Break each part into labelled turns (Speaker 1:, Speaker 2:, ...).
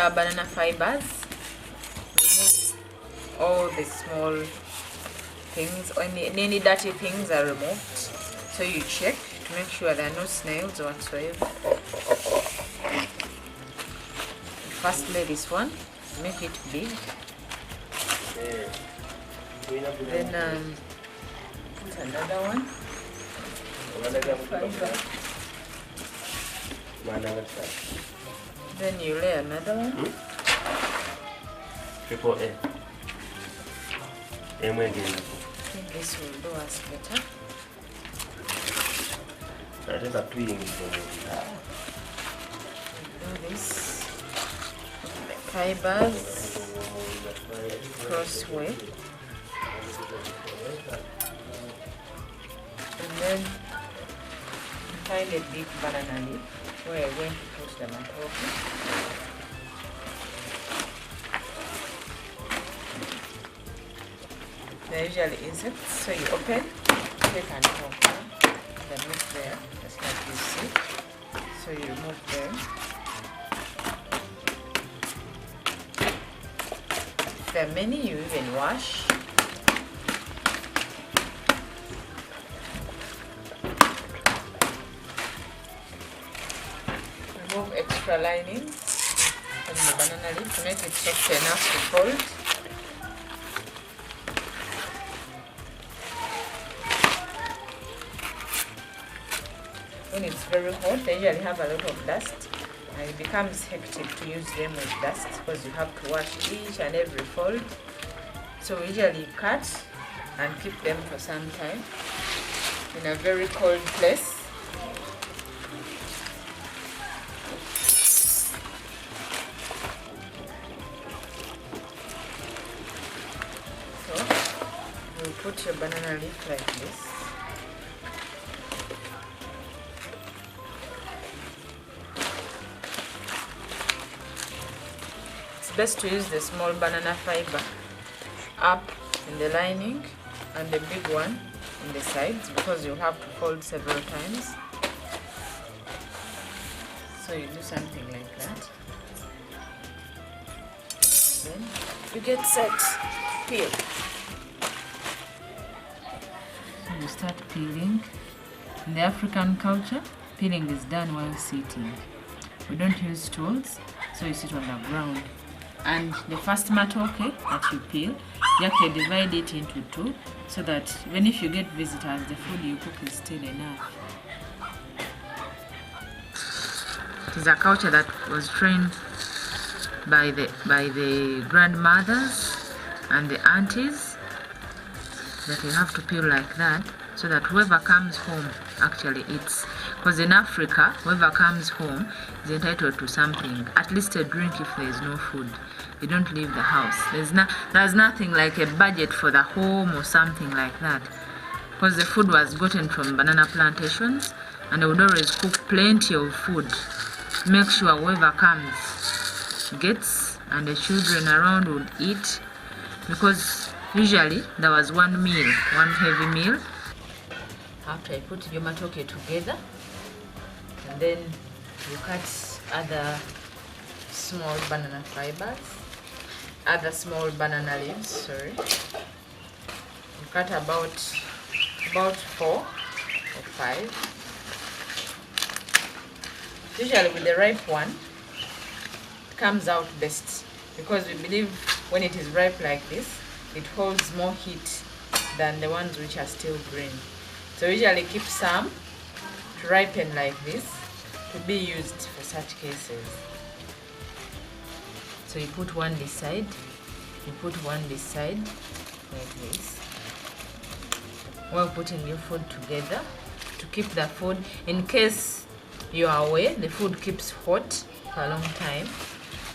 Speaker 1: our banana fibers. Remove all the small things, or any dirty things are removed. So you check to make sure there are no snails whatsoever. First lay this one, make it big. Then put another one. Then you lay another one.
Speaker 2: Triple A.
Speaker 1: I think this will do us better.
Speaker 2: That is a twin.
Speaker 1: Do this. The fibers crossway. And then find a big banana leaf where I'm going to put the matooke. They're usually insects, so you open, take and open the meat there, just like you see. So you remove them. If there are many, you even wash. Remove extra lining from the banana leaf to make it soft enough to fold. When it's very hot, they usually have a lot of dust, and it becomes hectic to use them with dust because you have to wash each and every fold. So we usually cut and keep them for some time in a very cold place. So you put your banana leaf like this. Best to use the small banana fiber up in the lining and the big one in the sides because you'll have to fold several times. So you do something like that. And then you get set. Peel. So you start peeling. In the African culture, peeling is done while sitting. We don't use tools, so you sit on the ground. And the first matooke that you peel, you have to divide it into two so that even if you get visitors, the food you cook is still enough. It is a culture that was trained by the grandmothers and the aunties, that you have to peel like that so that whoever comes home actually eats. Because in Africa, whoever comes home is entitled to something, at least a drink if there is no food. You don't leave the house. There's nothing like a budget for the home or something like that. Because the food was gotten from banana plantations, and they would always cook plenty of food. Make sure whoever comes gets, and the children around would eat. Because usually there was one meal, one heavy meal. After I put your matooke together, and then you cut other small banana fibers, other small banana leaves, sorry. You cut about 4 or 5. Usually with the ripe one, it comes out best because we believe when it is ripe like this, it holds more heat than the ones which are still green. So usually keep some to ripen like this to be used for such cases. So you put one this side, you put one this side like this. While putting your food together to keep the food, in case you are away, the food keeps hot for a long time,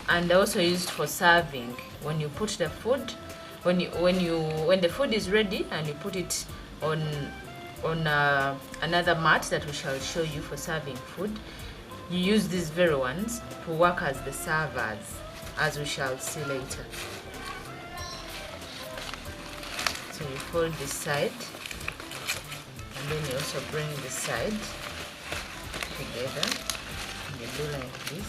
Speaker 1: and also used for serving. When you put the food, when the food is ready and you put it on another mat that we shall show you for serving food, you use these very ones to work as the servers, as we shall see later. So you fold this side, and then you also bring this side together, and you do like this.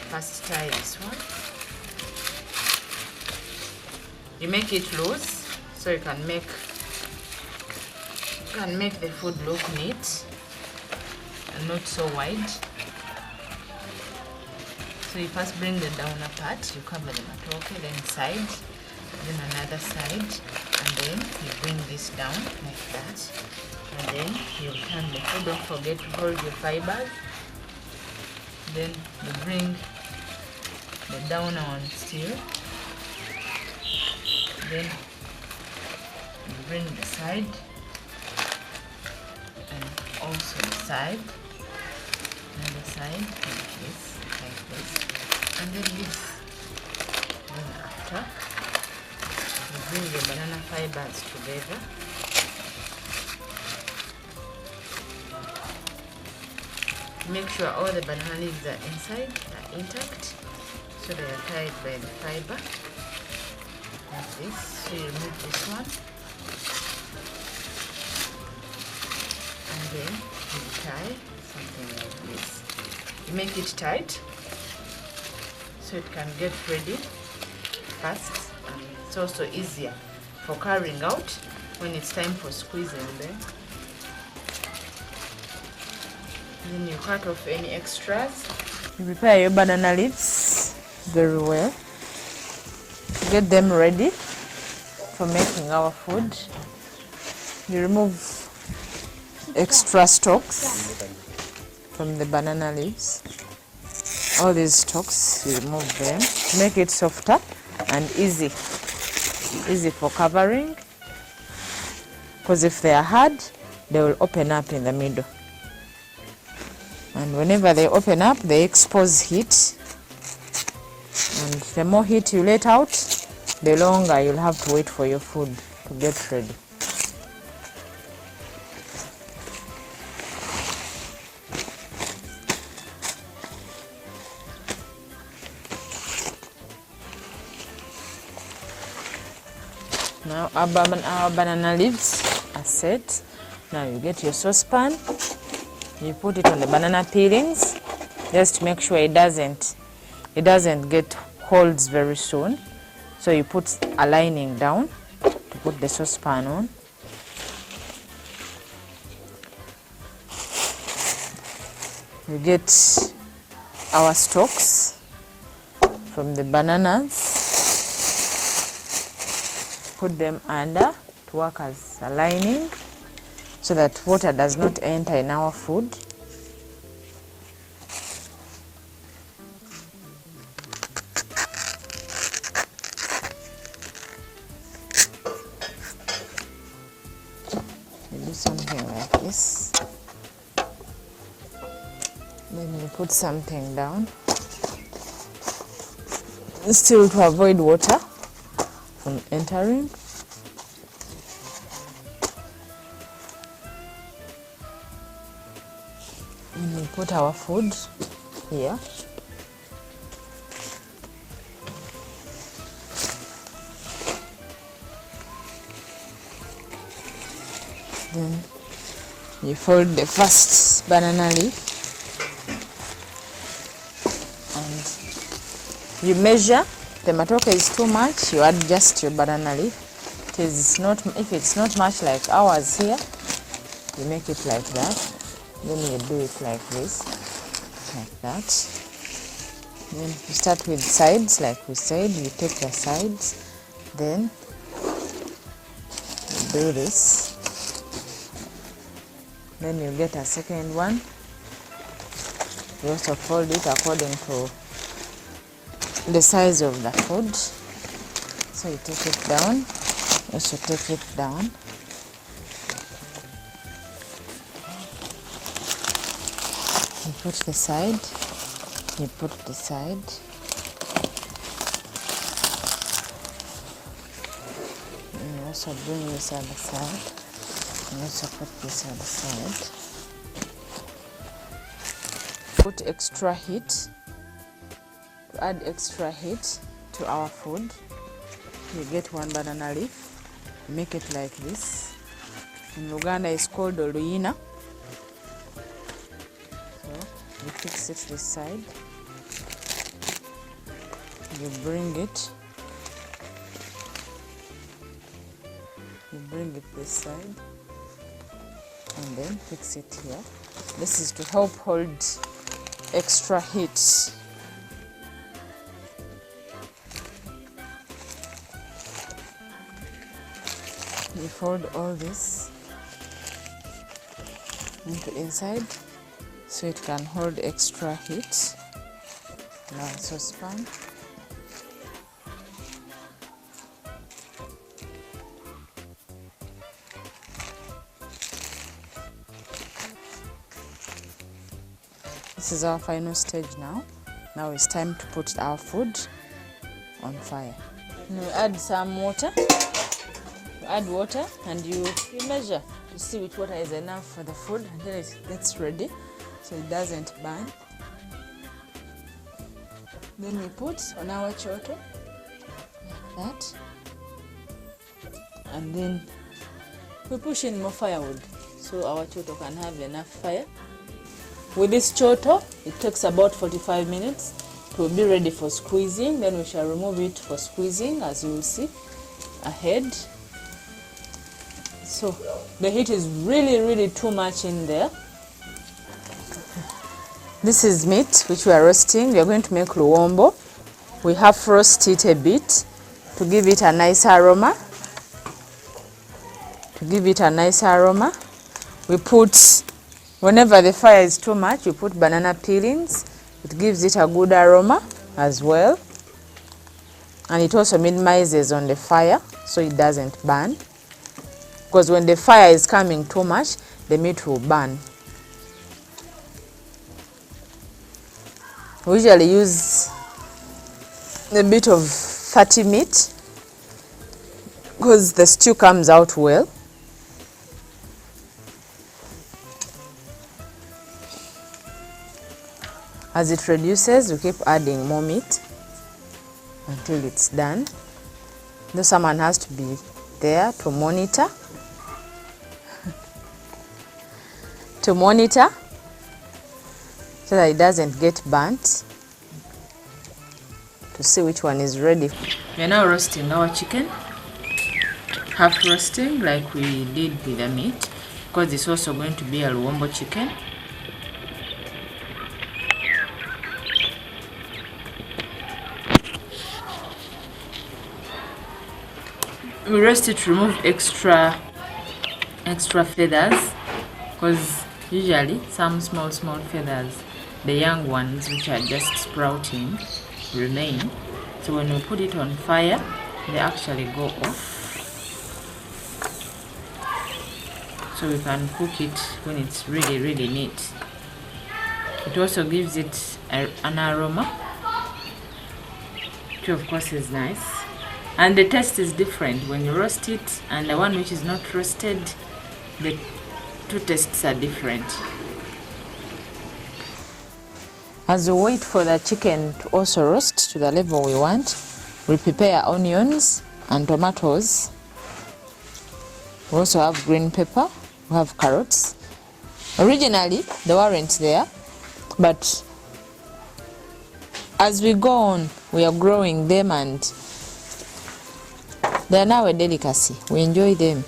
Speaker 1: First tie this one. You make it loose so you can make the food look neat and not so wide. So you first bring the downer part, you cover the matooke, then side, then another side, and then you bring this down like that, and then you turn the food. Don't forget to hold your fibers. Then you bring the downer on still, then you bring the side and also the side, another side like this, and then this. Then after, you bring the banana fibers together. Make sure all the banana leaves are inside, are intact, so they are tied by the fiber like this. So you remove this one, and then you tie something like this. You make it tight so it can get ready fast, and it's also easier for carrying out when it's time for squeezing them. Then you cut off any extras. You prepare your banana leaves very well. Get them ready for making our food. You remove extra stalks from the banana leaves. All these stalks, you remove them to make it softer and easy for covering, because if they are hard, they will open up in the middle. And whenever they open up, they expose heat. And the more heat you let out, the longer you'll have to wait for your food to get ready. Now our banana leaves are set. Now you get your saucepan. You put it on the banana peelings just to make sure it doesn't get holes very soon. So you put a lining down to put the saucepan on. You get our stalks from the bananas. Put them under to work as a lining, so that water does not enter in our food. You do something like this. Then you put something down, still to avoid water from entering. And we put our food here. Then you fold the first banana leaf and you measure. The matooke is too much, you adjust your banana leaf. If it's not much like ours here, you make it like that. Then you do it like this, like that. Then you start with sides, like we said. You take the sides, then you do this. Then you get a second one. You also fold it according to the size of the food. So you take it down, also take it down. You put the side, you put the side. And you also bring this other side, and also put this other side. Put extra heat. To add extra heat to our food, you get one banana leaf, make it like this. In Uganda it's called oluyina. So you fix it this side, you bring it this side and then fix it here. This is to help hold extra heat. You fold all this into inside so it can hold extra heat. Now saucepan. This is our final stage now. Now it's time to put our food on fire. And we add some water. You add water and you measure to see which water is enough for the food until it gets ready so it doesn't burn. Then we put on our choto like that, and then we push in more firewood so our choto can have enough fire. With this choto, it takes about 45 minutes. It will be ready for squeezing. Then we shall remove it for squeezing, as you will see ahead. So the heat is really too much in there. This is meat which we are roasting. We are going to make luwombo. We have roasted it a bit to give it a nice aroma. We put, whenever the fire is too much, we put banana peelings. It gives it a good aroma as well. And it also minimizes on the fire so it doesn't burn. Because when the fire is coming too much, the meat will burn. We usually use a bit of fatty meat because the stew comes out well. As it reduces, we keep adding more meat until it's done. Though someone has to be there to monitor. So that it doesn't get burnt, to see which one is ready. We are now roasting our chicken, half roasting like we did with the meat, because it's also going to be a luwombo chicken. We roast it to remove extra feathers, because usually some small feathers, the young ones which are just sprouting, remain. So when we put it on fire, they actually go off. So we can cook it when it's really neat. It also gives it an aroma, which of course is nice. And the taste is different when you roast it and the one which is not roasted. The two tastes are different. As we wait for the chicken to also roast to the level we want, we prepare onions and tomatoes. We also have green pepper, we have carrots. Originally, they weren't there, but as we go on, we are growing them and they are now a delicacy. We enjoy them.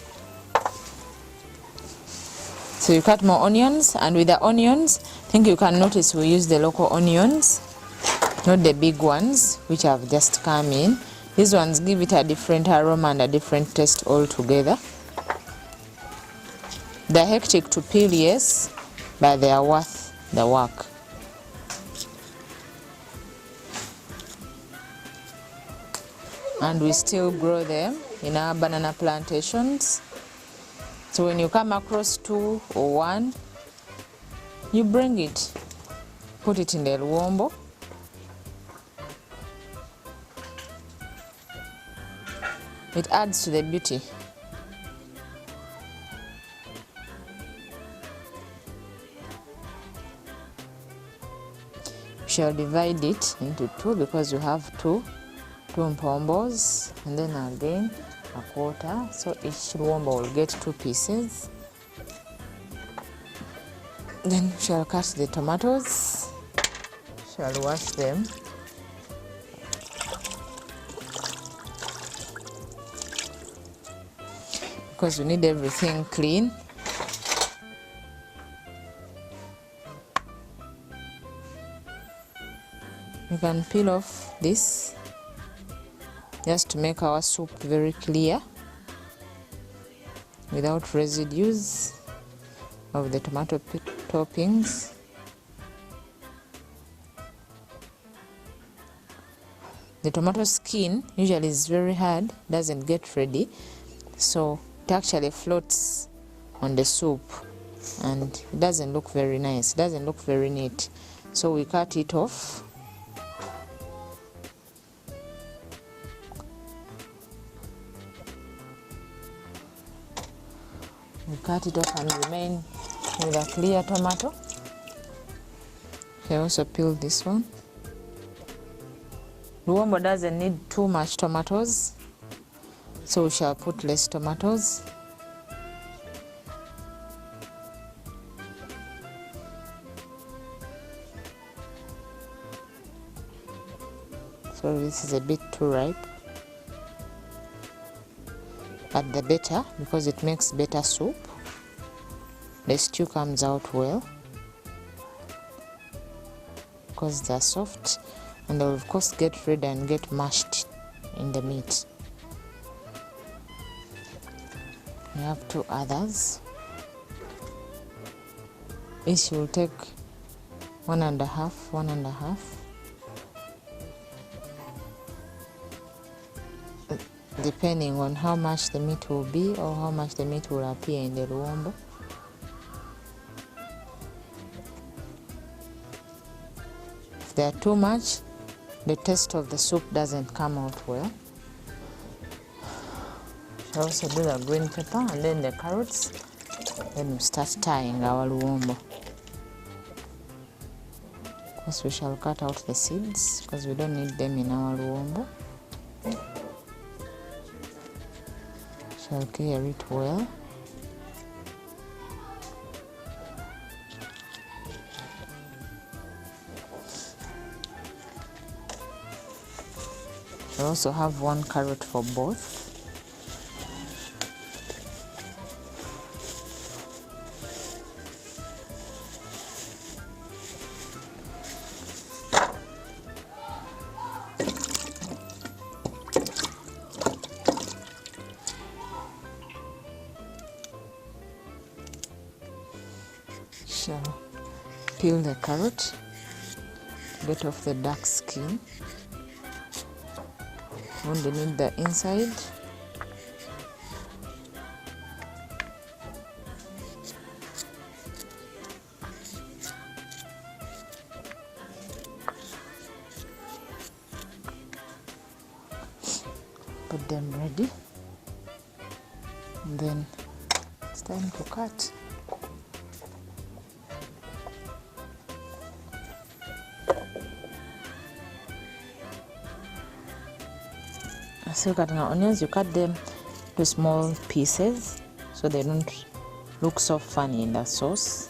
Speaker 1: So you cut more onions, and with the onions, I think you can notice we use the local onions, not the big ones which have just come in. These ones give it a different aroma and a different taste altogether. They're hectic to peel, yes, but they are worth the work. And we still grow them in our banana plantations. So when you come across 2 or 1, you bring it, put it in the luwombo. It adds to the beauty. We shall divide it into 2 because we have 2 mpombos, and then again a quarter, so each luwombo will get 2 pieces. Then we shall cut the tomatoes, shall wash them, because we need everything clean. We can peel off this just to make our soup very clear without residues of the tomato toppings. The tomato skin usually is very hard, doesn't get ready, so it actually floats on the soup and it doesn't look very nice, doesn't look very neat. So we cut it off. We cut it off and remain with a clear tomato. I also peel this one. Luwombo doesn't need too much tomatoes, so we shall put less tomatoes. So this is a bit too ripe, but the better, because it makes better soup. The stew comes out well because they're soft, and they'll of course get red and get mashed in the meat. We have two others. Each will take 1.5, 1.5. Depending on how much the meat will be or how much the meat will appear in the luwombo. If they are too much, the taste of the soup doesn't come out well. I also do the green pepper and then the carrots. Then we start tying our luwombo. Of course, we shall cut out the seeds because we don't need them in our luwombo. Shall clear it well. I also have 1 carrot for both. Shall peel the carrot, get off the dark skin. Only need the inside. Put them ready, and then it's time to cut. So cutting our onions, you cut them to small pieces so they don't look so funny in the sauce.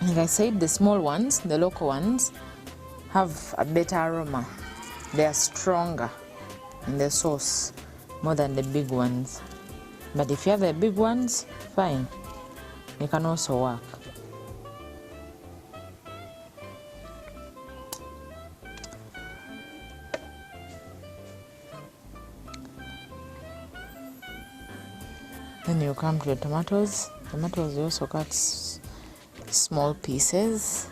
Speaker 1: Like I said, the small ones, the local ones, have a better aroma. They are stronger in the sauce more than the big ones. But if you have the big ones, fine, they can also work. Then you come to the tomatoes. Tomatoes you also cut small pieces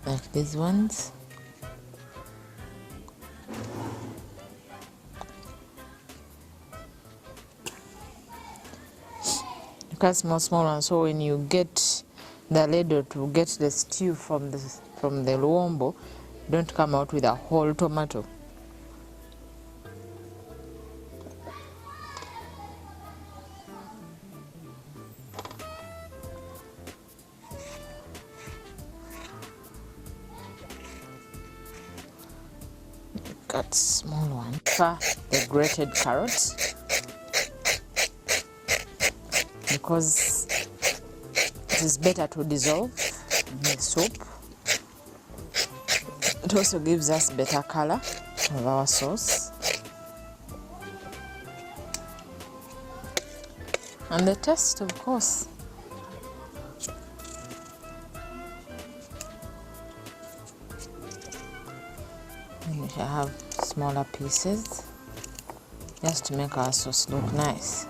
Speaker 1: like these ones. You cut small ones, so when you get the ladle to get the stew from the luwombo, don't come out with a whole tomato. Cut small one. The grated carrots, because it is better to dissolve in the soup. It also gives us better color. of our sauce. And the taste, of course. And we shall have smaller pieces just to make our sauce look nice.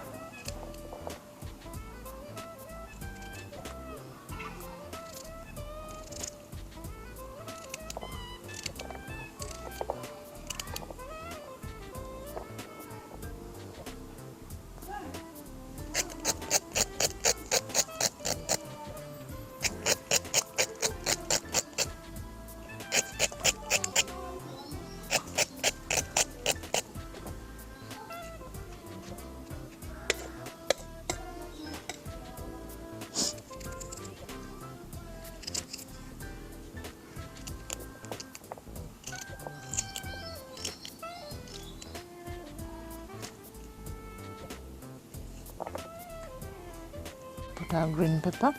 Speaker 1: Our green pepper.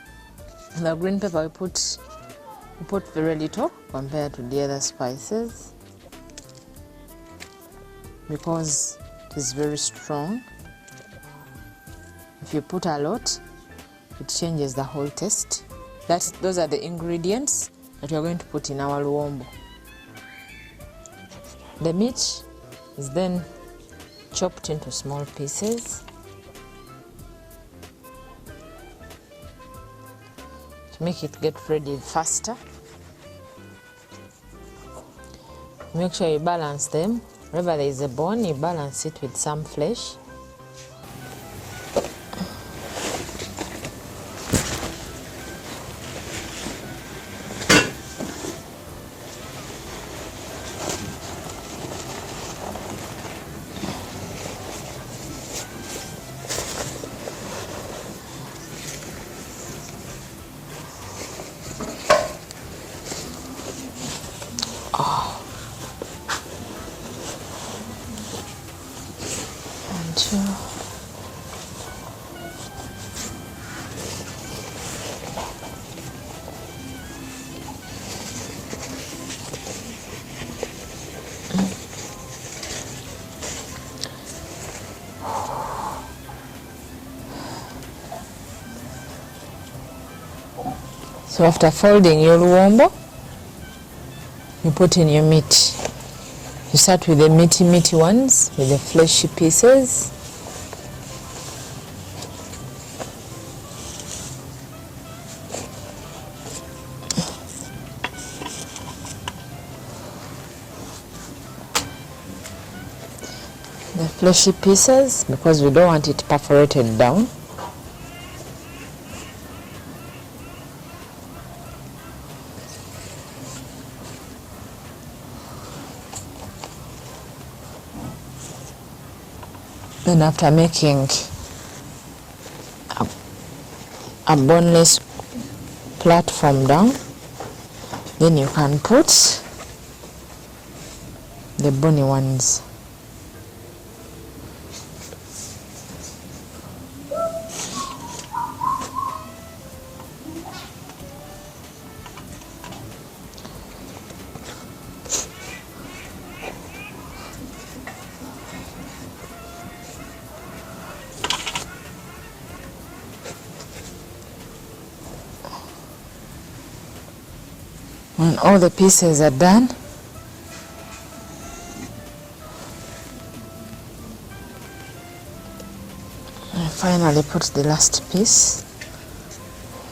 Speaker 1: The green pepper we put very little compared to the other spices because it is very strong. If you put a lot, it changes the whole taste. Those are the ingredients that we are going to put in our luwombo. The meat is then chopped into small pieces. Make it get ready faster. Make sure you balance them. Wherever there is a bone, you balance it with some flesh. So after folding your luwombo, you put in your meat. You start with the meaty ones, with the fleshy pieces. The fleshy pieces, because we don't want it perforated down. Then after making a boneless platform down, then you can put the bony ones. When all the pieces are done, I finally put the last piece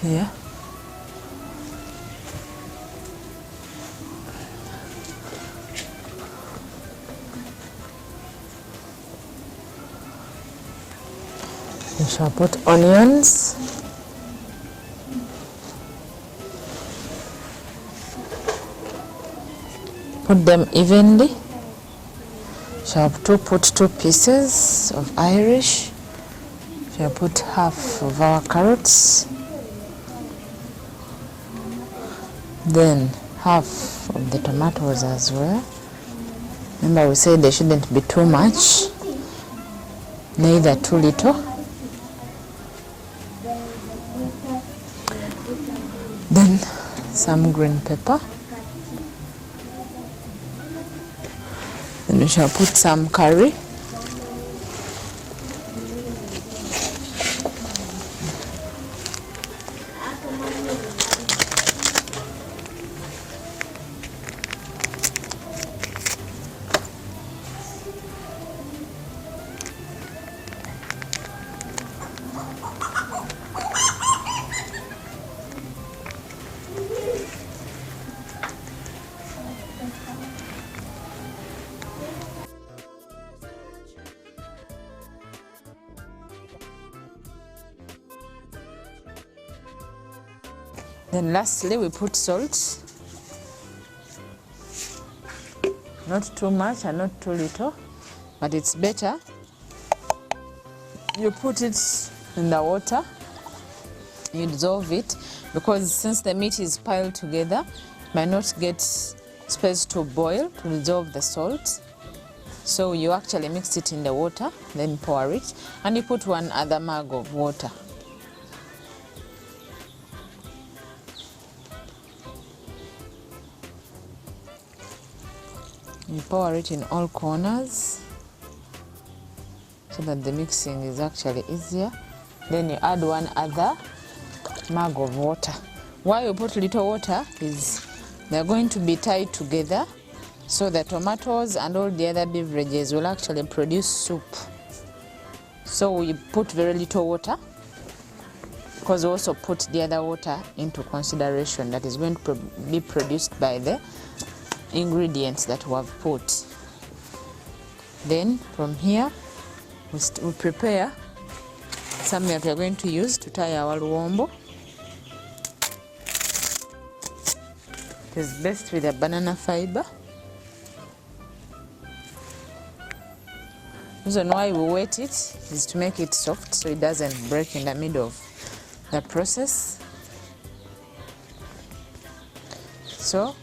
Speaker 1: here. We shall put onions. Put them evenly. Shall put 2 pieces of Irish. Shall put half of our carrots. Then half of the tomatoes as well. Remember we said they shouldn't be too much, neither too little. Then some green pepper. shall put some curry. Then lastly, we put salt. Not too much and not too little, but it's better you put it in the water, you dissolve it, because since the meat is piled together, it might not get space to boil to dissolve the salt. So you actually mix it in the water, then pour it, and you put one other mug of water. You pour it in all corners so that the mixing is actually easier. Then you add one other mug of water. Why you put little water is they're going to be tied together, so the tomatoes and all the other beverages will actually produce soup. So we put very little water because we also put the other water into consideration that is going to be produced by the ingredients that we have put. Then from here we prepare something that we are going to use to tie our luwombo. It is best with a banana fiber. The reason why we wet it is to make it soft so it doesn't break in the middle of the process. So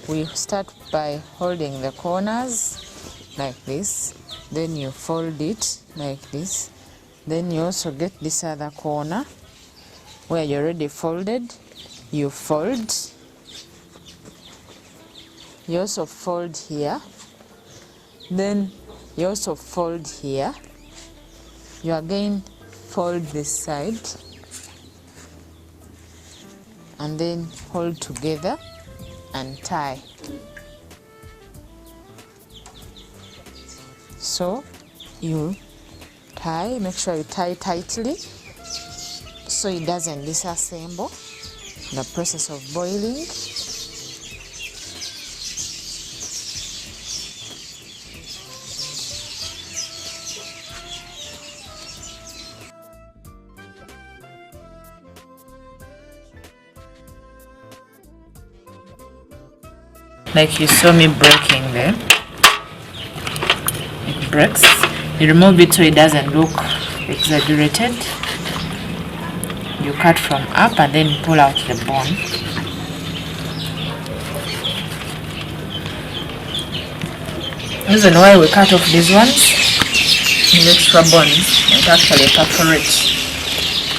Speaker 1: we start by holding the corners like this, then you fold it like this, then you also get this other corner where you already folded, you fold, you also fold here, then you also fold here, you again fold this side, and then hold together and tie. So you tie, make sure you tie tightly so it doesn't disassemble in the process of boiling. Like you saw me breaking there. It breaks. You remove it so it doesn't look exaggerated. You cut from up and then pull out the bone. The reason why we cut off these ones, these extra bones, it actually perforates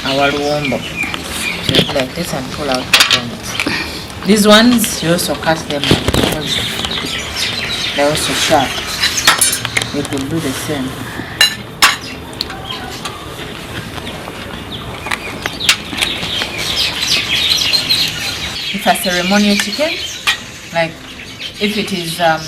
Speaker 1: our luwombo. So you do like this and pull out the bones. These ones, you also cut them because they're also sharp. You could do the same. If a ceremonial chicken, like if it is a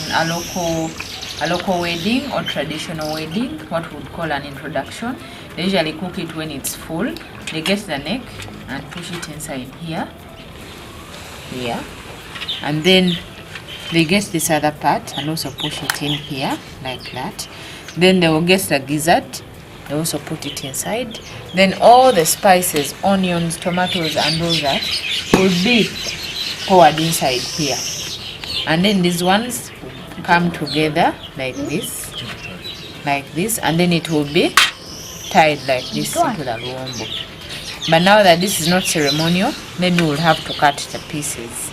Speaker 1: local wedding or traditional wedding, what we would call an introduction, they usually cook it when it's full. They get the neck and push it inside here, and then they get this other part and also push it in here like that. Then they will get the gizzard, they also put it inside. Then all the spices, onions, tomatoes and all that will be poured inside here. And then these ones come together like this, and then it will be tied like this into the luwombo. But now that this is not ceremonial, maybe we'll have to cut the pieces.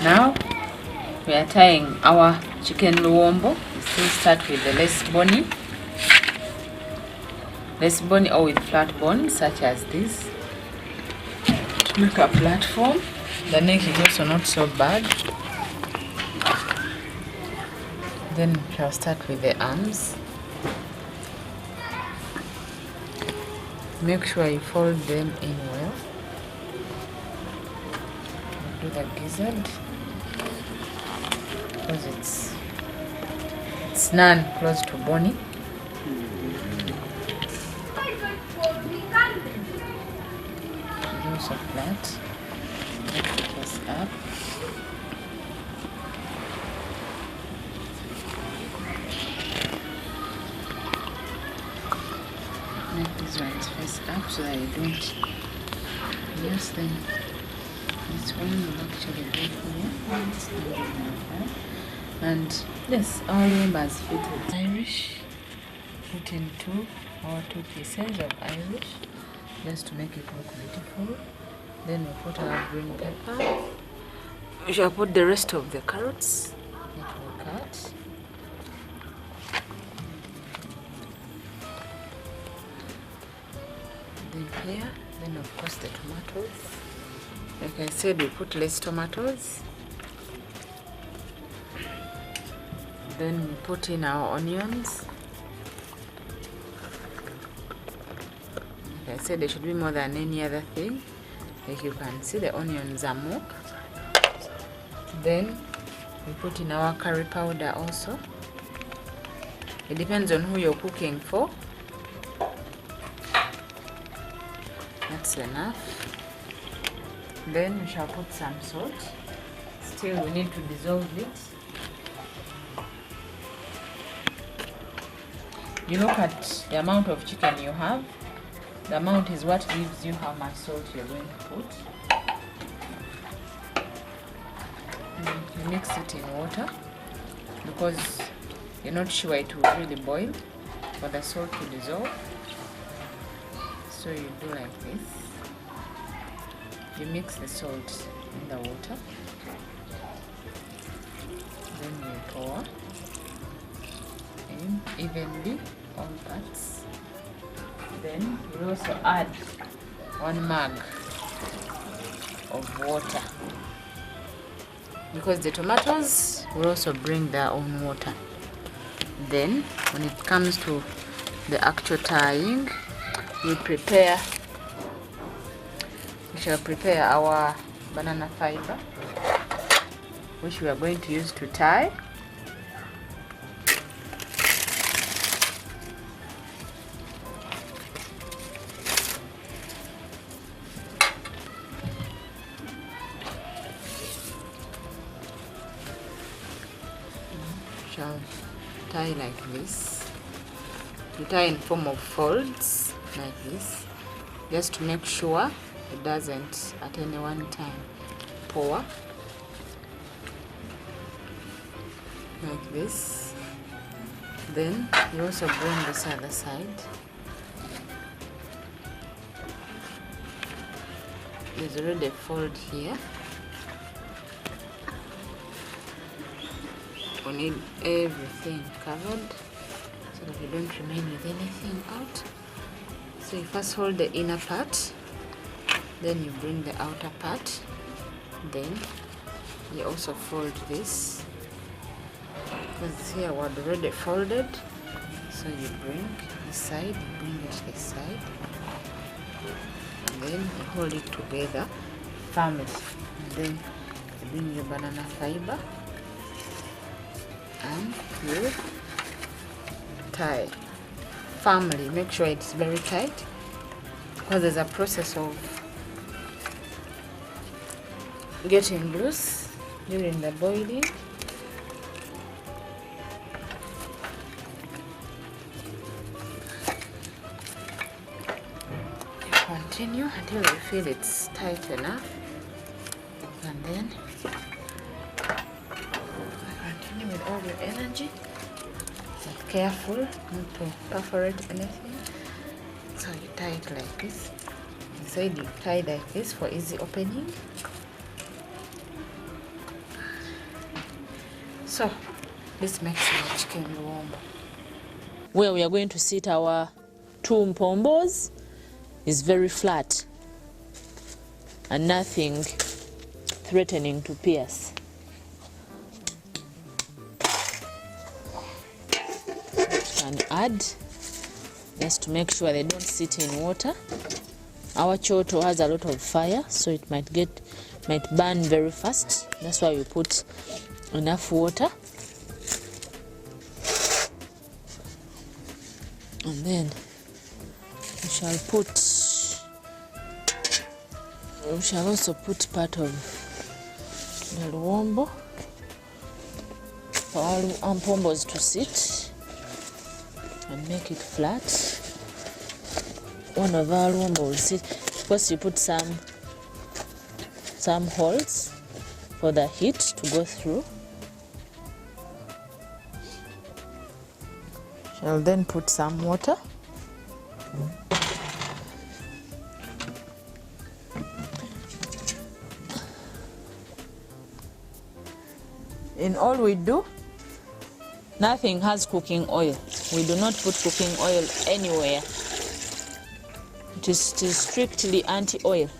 Speaker 1: Now we are tying our chicken luwombo. We still start with the less bony or with flat bone, such as this, to make a platform. The neck is also not so bad. Then we shall start with the arms. Make sure you fold them in well. Do the gizzard because it's none close to bony. It's also flat. Make it just up. Make these ones face up so that you don't. Yes, then this one will actually go here. And yes, our members fit with Irish. Put in two pieces of Irish just to make it look beautiful. Then we put our green pepper. We shall put the rest of the carrots that we cut. Then here, then of course the tomatoes. Like I said, we put less tomatoes. Then we put in our onions. Like I said, there should be more than any other thing. Like you can see, the onions are more. Then we put in our curry powder also. It depends on who you're cooking for. That's enough. Then we shall put some salt. Still, we need to dissolve it. You look at the amount of chicken you have. The amount is what gives you how much salt you're going to put. You mix it in water because you're not sure it will really boil for the salt to dissolve. So you do like this. You mix the salt in the water. Then you pour in evenly all parts. Then you also add 1 mug of water because the tomatoes will also bring their own water. Then when it comes to the actual tying, we shall prepare our banana fiber, which we are going to use to tie. Shall tie like this. You tie in form of folds like this, just to make sure it doesn't at any one time pour like this. Then you also bring this other side. There's already a fold here. We need everything covered so that you don't remain with anything out. So you first hold the inner part, then you bring the outer part, then you also fold this because here we're already folded. So you bring this side, you bring it this side, and then you hold it together firmly, and then you bring your banana fiber and you tie firmly. Make sure it's very tight because there's a process of getting loose during the boiling. Continue until you feel it's tight enough, and then continue with all your energy. Be careful not to perforate anything. So you tie it like this. Inside you tie like this for easy opening. So let's make some chicken luwombo. Where we are going to sit our two mpombos is very flat and nothing threatening to pierce. And add just to make sure they don't sit in water. Our choto has a lot of fire, so it might burn very fast. That's why we put enough water. And then we shall also put part of the luwombo for our mpombos to sit and make it flat. One of our luwombo will sit. First you put some holes for the heat to go through. Shall then put some water. In all we do, nothing has cooking oil. We do not put cooking oil anywhere. It is strictly anti-oil.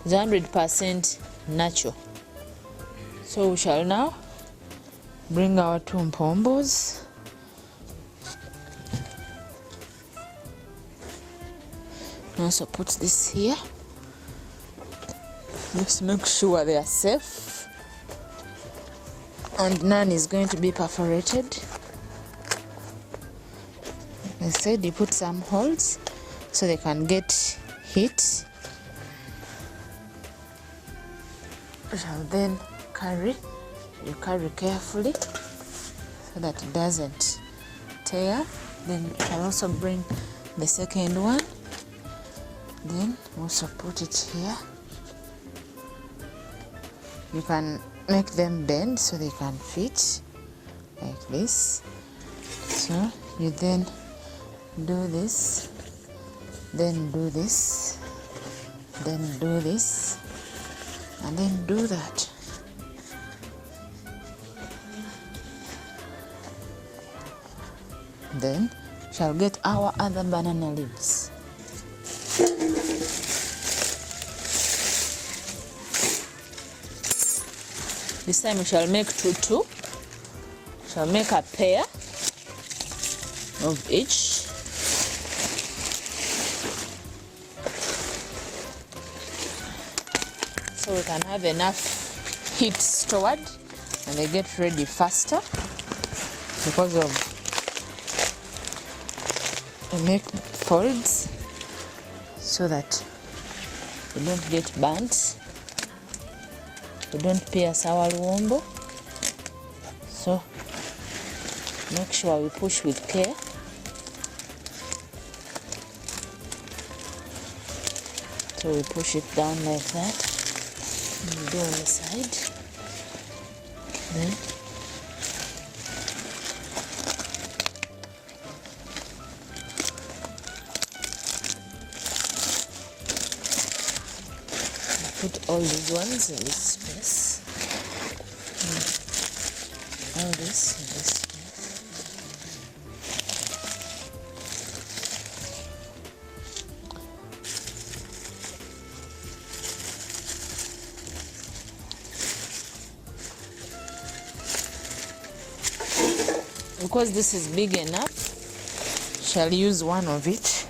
Speaker 1: It's 100% natural. So we shall now bring our two mpombos. Also put this here. Just make sure they are safe. And none is going to be perforated. Like I said, you put some holes so they can get heat. You shall then you carry carefully so that it doesn't tear. Then you can also bring the second one. Then also put it here. You can make them bend so they can fit like this. So you then do this, then do this, then do this, and then do that. Then shall get our other banana leaves. This time we shall make two. Shall make a pair of each. So we can have enough heat stored and they get ready faster because of we make folds so that we don't get burnt. We don't pierce our luwombo. So make sure we push with care. So we push it down like that. And we do on the side. Then put all these ones in this space. And all this in this space. Because this is big enough, shall use one of it.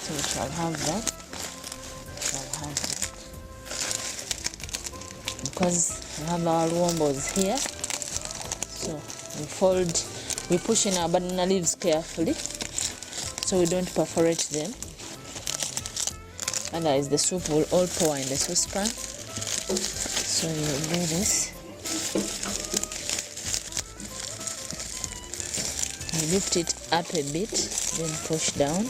Speaker 1: So we shall have that. Because we have our luwombos here. So we push in our banana leaves carefully so we don't perforate them. Otherwise the soup will all pour in the saucepan. So you will do this. You lift it up a bit, then push down.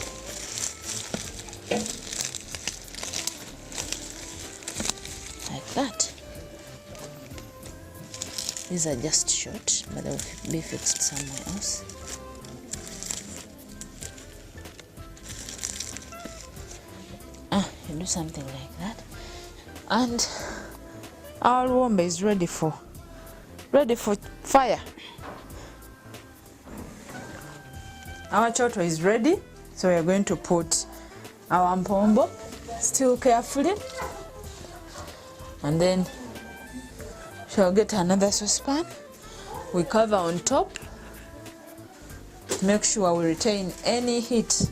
Speaker 1: Like that. These are just short, but they'll be fixed somewhere else. can do something like that. And our Luwombo is ready for fire. Our choto is ready, so we are going to put our mpombo still carefully, and then shall get another saucepan. We cover on top to make sure we retain any heat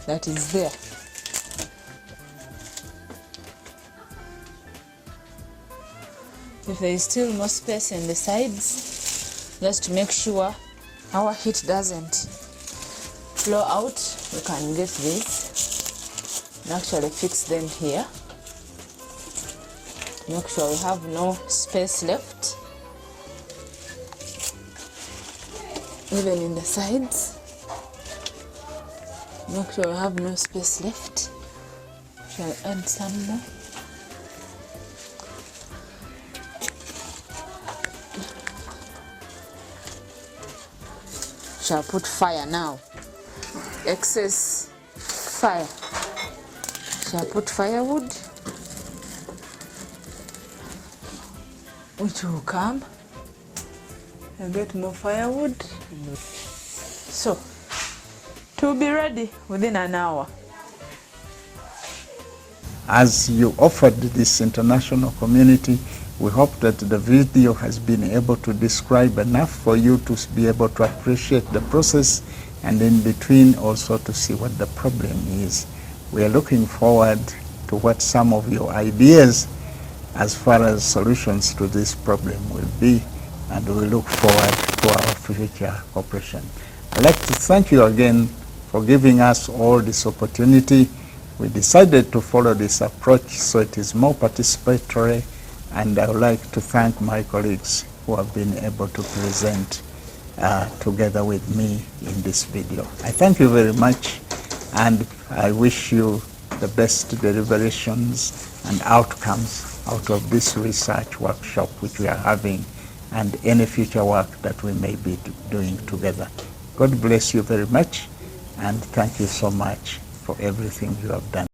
Speaker 1: that is there. If there is still more space in the sides, just to make sure our heat doesn't flow out, we can get this and actually fix them here. Make sure we have no space left, even in the sides. Make sure we have no space left. Shall add some more. Shall put fire now. Excess fire. Shall put firewood, which will come and get more firewood. So, to be ready within an hour.
Speaker 2: As you offered this international community, we hope that the video has been able to describe enough for you to be able to appreciate the process, and in between also to see what the problem is. We are looking forward to what some of your ideas as far as solutions to this problem will be, and we look forward to our future cooperation. I'd like to thank you again for giving us all this opportunity. We decided to follow this approach so it is more participatory, and I would like to thank my colleagues who have been able to present together with me in this video. I thank you very much, and I wish you the best deliberations and outcomes out of this research workshop which we are having, and any future work that we may be doing together. God bless you very much, and thank you so much for everything you have done.